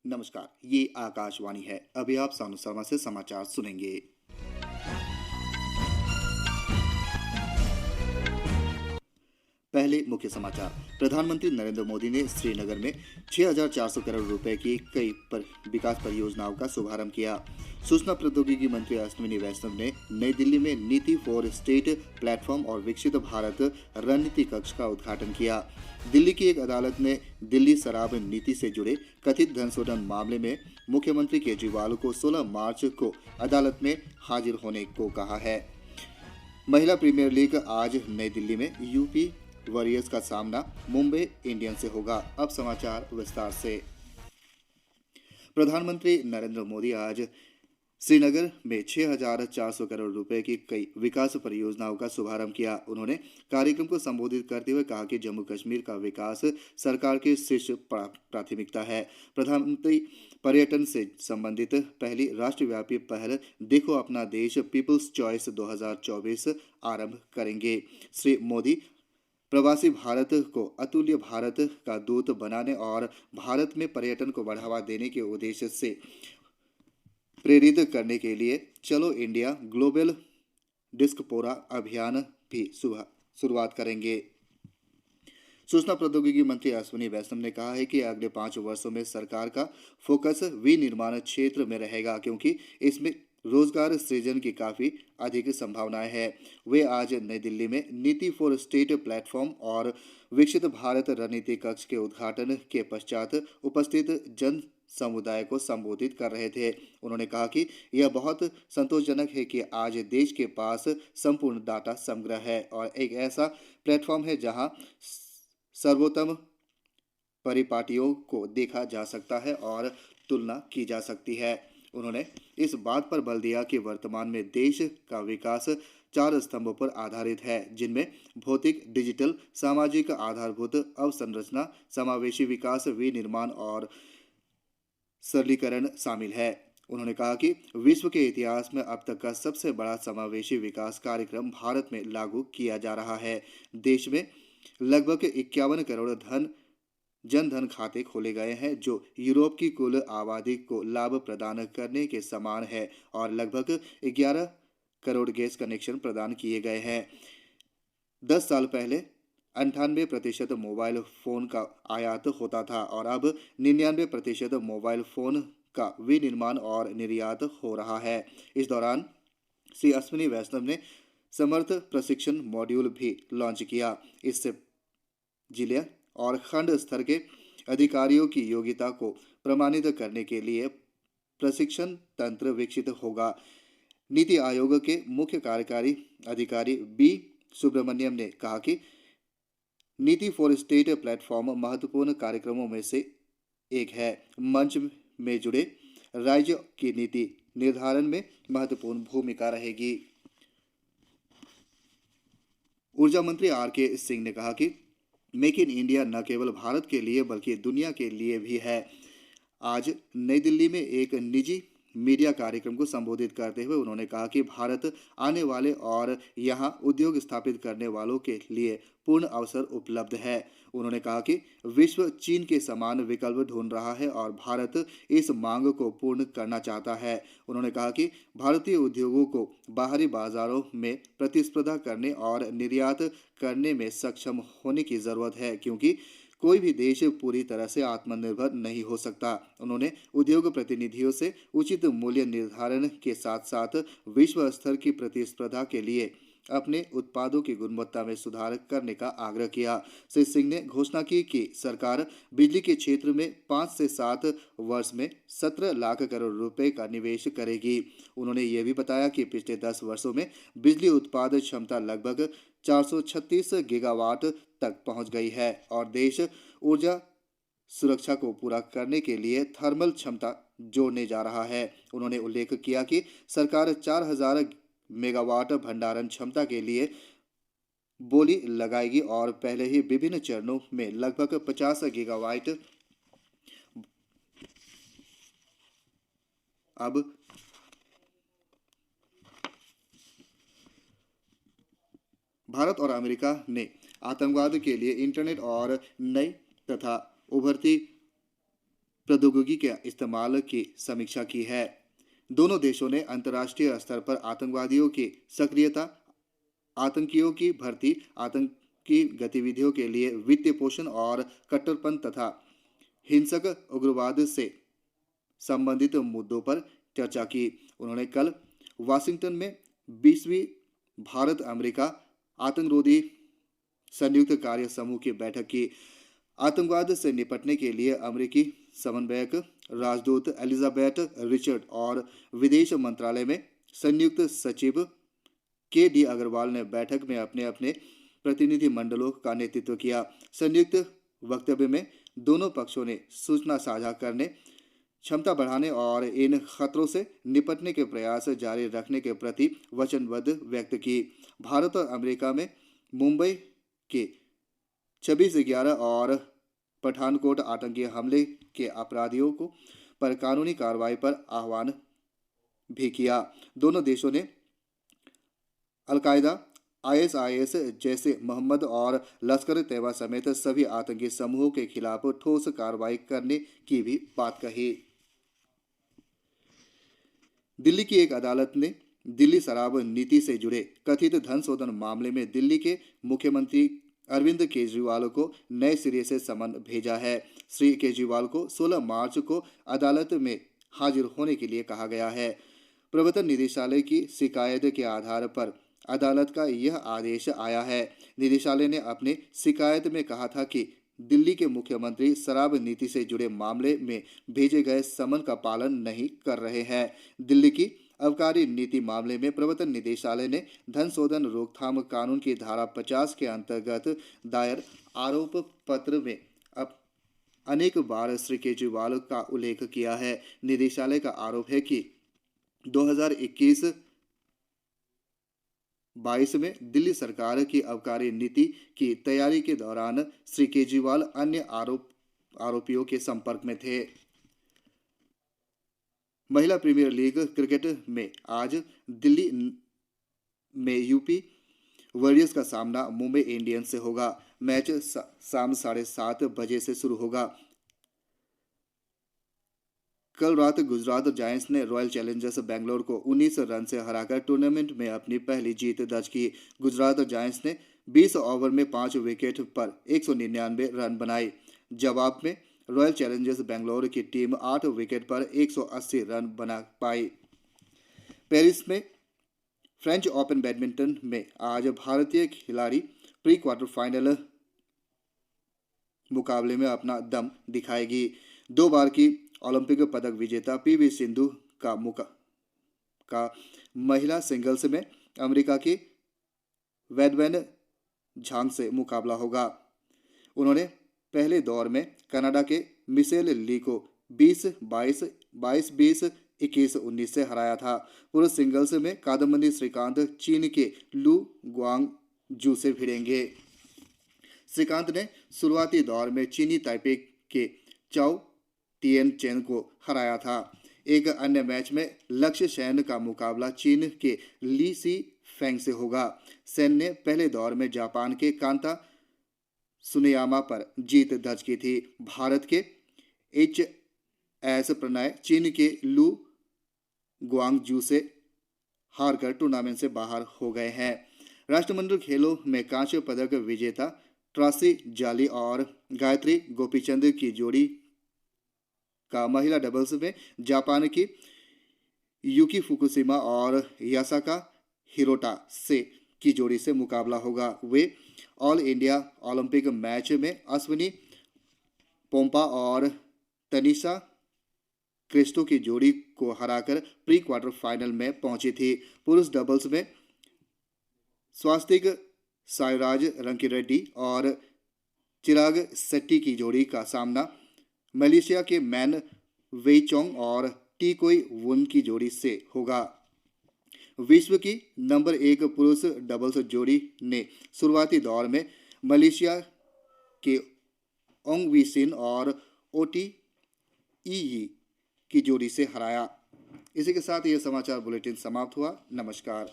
नमस्कार, ये आकाशवाणी है। अभी आप सानु शर्मा से समाचार सुनेंगे। पहले मुख्य समाचार। प्रधानमंत्री नरेंद्र मोदी ने श्रीनगर में 6,400 करोड़ रुपए की विकास परियोजनाओं का शुभारंभ किया। सूचना प्रौद्योगिकी मंत्री अश्विनी वैष्णव ने नई दिल्ली में नीति फॉर स्टेट प्लेटफॉर्म और विकसित भारत रणनीति कक्ष का उद्घाटन किया। दिल्ली की एक अदालत ने दिल्ली शराब नीति से जुड़े कथित धन शोधन मामले में मुख्यमंत्री केजरीवाल को 16 मार्च को अदालत में हाजिर होने को कहा है। महिला प्रीमियर लीग आज नई दिल्ली में यूपी वॉरियर्स का सामना मुंबई इंडियंस से होगा। अब समाचार विस्तार से। प्रधानमंत्री नरेंद्र मोदी आज श्रीनगर में 6,400 करोड़ रुपए की कई विकास परियोजनाओं का शुभारंभ किया। उन्होंने कार्यक्रम को संबोधित करते हुए कहा कि जम्मू कश्मीर का विकास सरकार की शीर्ष प्राथमिकता है। प्रधानमंत्री पर्यटन से संबंधित पहली राष्ट्रव्यापी पहल देखो अपना देश पीपल्स चॉइस 2024 आरंभ करेंगे। श्री मोदी प्रवासी भारत को अतुल्य भारत का दूत बनाने और भारत में पर्यटन को बढ़ावा देने के उद्देश्य से प्रेरित करने के लिए चलो इंडिया ग्लोबल डिस्कपोरा अभियान भी शुरुआत करेंगे। सूचना प्रौद्योगिकी मंत्री अश्विनी वैष्णव ने कहा है कि अगले 5 वर्षों में सरकार का फोकस विनिर्माण क्षेत्र में रहेगा, क्योंकि इसमें रोजगार सृजन की काफी अधिक संभावनाएं हैं। वे आज नई दिल्ली में नीति फॉर स्टेट प्लेटफॉर्म और विकसित भारत रणनीति कक्ष के उद्घाटन के पश्चात उपस्थित जन समुदाय को संबोधित कर रहे थे। उन्होंने कहा कि यह बहुत संतोषजनक है कि आज देश के पास संपूर्ण डाटा संग्रह है और एक ऐसा प्लेटफॉर्म है जहां सर्वोत्तम परिपाटियों को देखा जा सकता है और तुलना की जा सकती है। उन्होंने इस बात पर बल दिया कि वर्तमान में देश का विकास 4 स्तंभों पर आधारित है, जिनमें भौतिक, डिजिटल, सामाजिक आधारभूत अवसंरचना, समावेशी विकास, विनिर्माण और सरलीकरण शामिल है। उन्होंने कहा कि विश्व के इतिहास में अब तक का सबसे बड़ा समावेशी विकास कार्यक्रम भारत में लागू किया जा रहा है। देश में लगभग 51 करोड़ जन धन खाते खोले गए हैं, जो यूरोप की कुल आबादी को लाभ प्रदान करने के समान है, और लगभग 11 करोड़ गैस कनेक्शन प्रदान किए गए हैं। 10 साल पहले 98% मोबाइल फोन का आयात होता था और अब 99% मोबाइल फोन का विनिर्माण और निर्यात हो रहा है। इस दौरान श्री अश्विनी वैष्णव ने समर्थ प्रशिक्षण मॉड्यूल भी लॉन्च किया। इससे जिले और खंड स्तर के अधिकारियों की योग्यता को प्रमाणित करने के लिए प्रशिक्षण तंत्र विकसित होगा। नीति आयोग के मुख्य कार्यकारी अधिकारी बी सुब्रमण्यम ने कहा कि नीति फॉर स्टेट प्लेटफॉर्म महत्वपूर्ण कार्यक्रमों में से एक है। मंच में जुड़े राज्यों की नीति निर्धारण में महत्वपूर्ण भूमिका रहेगी। ऊर्जा मंत्री आर.के. सिंह ने कहा कि मेक इन इंडिया न केवल भारत के लिए बल्कि दुनिया के लिए भी है। आज नई दिल्ली में एक निजी मीडिया कार्यक्रम को संबोधित करते हुए उन्होंने कहा कि भारत आने वाले और यहां उद्योग स्थापित करने वालों के लिए पूर्ण अवसर उपलब्ध है। उन्होंने कहा कि विश्व चीन के समान विकल्प ढूंढ रहा है और भारत इस मांग को पूर्ण करना चाहता है। उन्होंने कहा कि भारतीय उद्योगों को बाहरी बाजारों में प्रतिस्पर्धा करने और निर्यात करने में सक्षम होने की जरूरत है, क्योंकि कोई भी देश पूरी तरह से आत्मनिर्भर नहीं हो सकता। उन्होंने उद्योग प्रतिनिधियों से उचित मूल्य निर्धारण के साथ साथ विश्व स्तर की प्रतिस्पर्धा के लिए अपने उत्पादों की गुणवत्ता में सुधार करने का आग्रह किया। श्री सिंह ने घोषणा की कि सरकार बिजली के क्षेत्र में 5 से 7 वर्ष में 17 लाख करोड़ रुपए का निवेश करेगी। उन्होंने ये भी बताया कि पिछले 10 वर्षों में बिजली उत्पादन क्षमता लगभग 436 गीगावाट तक पहुंच गई है और देश ऊर्जा सुरक्षा को पूरा करने के लिए थर्मल क्षमता जोड़ने जा रहा है। उन्होंने उल्लेख किया कि सरकार 4,000 मेगावाट भंडारण क्षमता के लिए बोली लगाएगी और पहले ही विभिन्न चरणों में लगभग 50 गीगावाट अब भारत और अमेरिका ने आतंकवाद के लिए इंटरनेट और नई तथा उभरती प्रौद्योगिकी के इस्तेमाल की समीक्षा की है। दोनों देशों ने अंतर्राष्ट्रीय स्तर पर आतंकवादियों की सक्रियता, आतंकियों की भर्ती, आतंकी गतिविधियों के लिए वित्तीय पोषण और कट्टरपन तथा हिंसक उग्रवाद से संबंधित मुद्दों पर चर्चा की। उन्होंने कल वाशिंगटन में 20वीं भारत अमेरिका आतंकरोधी संयुक्त कार्य समूह की बैठक की। आतंकवाद से निपटने के लिए अमेरिकी समन्वयक राजदूत एलिजाबेथ रिचर्ड और विदेश मंत्रालय में संयुक्त सचिव के.डी. अग्रवाल ने बैठक में अपने अपने प्रतिनिधि मंडलों का नेतृत्व किया। संयुक्त वक्तव्य में दोनों पक्षों ने सूचना साझा करने, क्षमता बढ़ाने और इन खतरों से निपटने के प्रयास जारी रखने के प्रति वचनबद्ध व्यक्त की। भारत और अमेरिका में मुंबई के 26/11 और पठानकोट आतंकी हमले के अपराधियों को पर कानूनी कार्रवाई पर आह्वान भी किया। दोनों देशों ने अल-कायदा, ISIS जैसे मोहम्मद और लश्कर तैयबा समेत सभी आतंकी समूहों के खिलाफ ठोस कार्रवाई करने की भी बात कही। दिल्ली की एक अदालत ने दिल्ली शराब नीति से जुड़े कथित धन शोधन मामले में दिल्ली के मुख्यमंत्री अरविंद केजरीवाल को नए सिरे से समन भेजा है। श्री केजरीवाल को 16 मार्च को अदालत में हाजिर होने के लिए कहा गया है। प्रवर्तन निदेशालय की शिकायत के आधार पर अदालत का यह आदेश आया है। निदेशालय ने अपनी शिकायत में कहा था कि दिल्ली के मुख्यमंत्री शराब नीति से जुड़े मामले में भेजे गए समन का पालन नहीं कर रहे हैं। दिल्ली की आबकारी नीति मामले में प्रवर्तन निदेशालय ने धन शोधन रोकथाम कानून की धारा 50 के अंतर्गत दायर आरोप पत्र में अब अनेक बार श्री केजरीवाल का उल्लेख किया है। निदेशालय का आरोप है कि 2021-22 में दिल्ली सरकार की आबकारी नीति की तैयारी के दौरान श्री केजरीवाल अन्य आरोपियों के संपर्क में थे। महिला प्रीमियर लीग क्रिकेट में आज दिल्ली में यूपी वॉरियर्स का सामना मुंबई इंडियंस से होगा। मैच शाम 7:30 बजे से शुरू होगा। कल रात गुजरात जायंट्स ने रॉयल चैलेंजर्स बेंगलोर को 19 रन से हराकर टूर्नामेंट में अपनी पहली जीत दर्ज की। गुजरात जायंट्स ने 20 ओवर में 5 विकेट पर 199 रन बनाए। जवाब में रॉयल चैलेंजर्स बेंगलोर की टीम 8 विकेट पर 180 रन बना पाई। पेरिस में फ्रेंच ओपन बैडमिंटन में आज भारतीय खिलाड़ी प्री क्वार्टर फाइनल मुकाबले में अपना दम दिखाएगी। 2 बार की ओलंपिक पदक विजेता पीवी सिंधु का महिला सिंगल्स में अमेरिका की वेडवेन झांग से मुकाबला होगा। उन्होंने पहले दौर में कनाडा के मिशेल ली को 20-22, 22-20, 21-19 से हराया था। पुरुष सिंगल्स में कादम्बनी श्रीकांत चीन के लू गुआंगजू से भिड़ेंगे। श्रीकांत ने शुरुआती दौर में चीनी ताइपे के चाओ टिएन चेन को हराया था। एक अन्य मैच में लक्ष्य सेन का मुकाबला चीन के ली सी फेंग से होगा। सेन ने पहले दौर में जापान के कांता सुनेयामा पर जीत दर्ज की थी। भारत के HS प्रणय चीन के लू गुआंगजू से हारकर टूर्नामेंट से बाहर हो गए हैं। राष्ट्रमंडल खेलों में कांस्य पदक विजेता ट्रासी जाली और गायत्री गोपीचंद की जोड़ी का महिला डबल्स में जापान की यूकी फुकुशिमा और यासाका हिरोटा से की जोड़ी से मुकाबला होगा। वे ऑल इंडिया ओलंपिक मैच में अश्विनी पोम्पा और तनिषा क्रिस्टो की जोड़ी को हराकर प्री क्वार्टर फाइनल में पहुंची थी। पुरुष डबल्स में स्वास्तिक साईराज रंकीरेड्डी और चिराग शेट्टी की जोड़ी का सामना मलेशिया के मैन वेईचोंग और टी कोई वुन की जोड़ी से होगा। विश्व की नंबर 1 पुरुष डबल्स जोड़ी ने शुरुआती दौर में मलेशिया के ओंग वी सिन और ओटी ई की जोड़ी से हराया। इसी के साथ ये समाचार बुलेटिन समाप्त हुआ। नमस्कार।